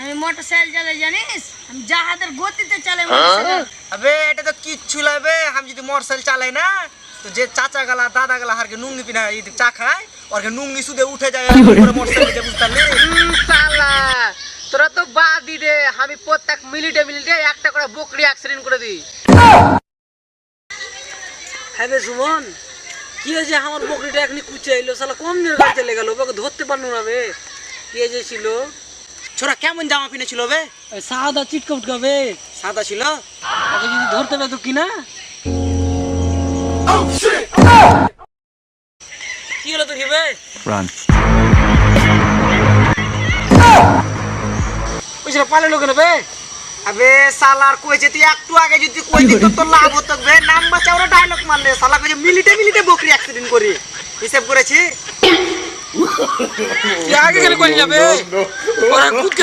আমি মোটরসাইকেল চালাই জানিস, আমি জাহাজের গতিতে চালাই মোটরসাইকেল। अबे এটা তো কিচ্ছু লাগবে, আমি যদি মোটরসাইকেল চালাই না তো যে চাচা গলা দাদা গলা হারকে নুঙ্গি পিনা এই চা খায় ওরকে নুঙ্গি সুদে উঠে যায় পুরো মোটরসাইকেল যে বুঝতালি শালা তোরা তো বাদ দে, আমি প্রত্যেক মিনিটে একটা করে বকরি অ্যাক্সিডেন্ট করে দিই। হ্যাঁ বে সুমন, কি হয়েছে আমার বকরিটা এখনি কুচে এলো, শালা কম দিনের কাছে চলে গেল, ওকে ধরতে পারলো না বে। কি হয়েছে ছিল? ছোরা কেমন জামা পিনে ছিল বে? সাদা চিটকা উটকা বে, সাদা ছিল। ওকে যদি ধরতে পেতো কিনা। কি হলো তোর বে? ওই ছিল পালে লোক বে। अबे सालार কইছে তুই একটু আগে যদি কই দিত তো লাভ হতো বে, নাম বাঁচাওরা ডায়লগ মারলে শালা কইছে মিনিটে বকরি অ্যাক্সিডেন্ট করি হিসাব করেছি। তুই আগে গেলে কই যাবে ওরা কুদকে